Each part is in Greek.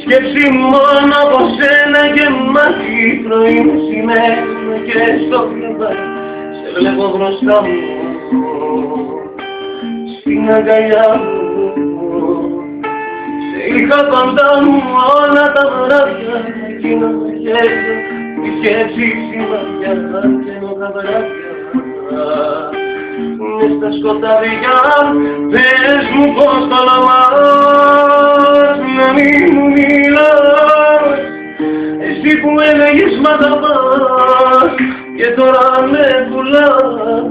σκέψη μόνο από σένα γεμάτη πρωί μεσημέρι και στο κρεβάτι σε βλέπω μπροστά μου στην αγκαλιά μου. Σε είχα κοντά μου όλα τα βράδια εκείνα τα χέρια η σκέψη σημαδιά και τα βράδια μες στα σκοτάδια. Πες μου πως τολμάς να μην μου μιλάς, εσύ που έλεγες μ' αγαπάς και τώρα με πουλάς.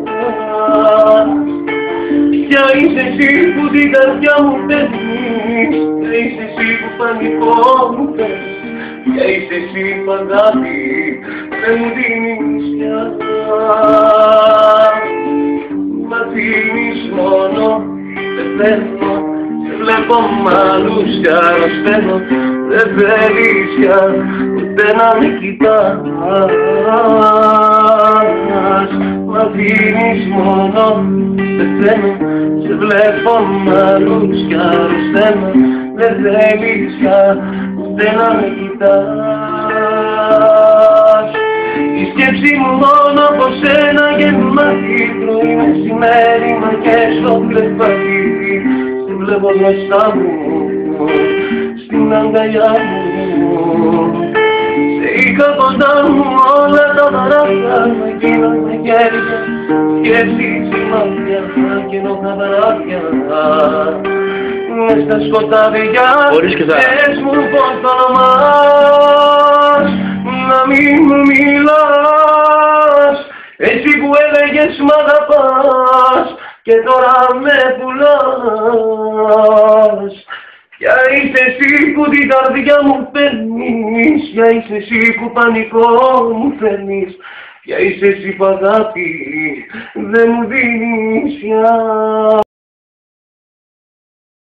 Ποια είσαι εσύ που την καρδιά μου παίρνεις, ποια είσαι εσύ που πανικό μου παίρνεις, ποια είσαι εσύ που αγάπη δεν μου δίνεις πια. Μ' αφήνεις μόνο, πεθαίνω, σε βλέπω μ' άλλους κι αρρωσταίνω, δεν θέλεις πια ούτε να με κοιτάς. Μ' αφήνεις μόνο, πεθαίνω, σε βλέπω μ' άλλους κι αρρωσταίνω, δεν θέλεις πια ούτε να με κοιτάς. Η σκέψη μου μόνο από σένα γεμάτη πρωί μεσημέρι μα και στο κρεβάτι σε βλέπω μπροστά μου στην αγκαλιά μου. Σε είχα κοντά μου όλα τα βράδια με εκείνα τα χέρια σκέψη σημάδια και τα βράδια μες στα σκοτάδια. Πες μου πως τολμάς να μην μου μιλάς, εσύ που έλεγες μ' αγαπάς και τώρα με πουλάς. Ποια είσαι εσύ που την καρδιά μου παίρνεις, ποια είσαι εσύ που πανικό μου φέρνεις, ποια είσαι εσύ που αγάπη δεν μου δίνεις πια.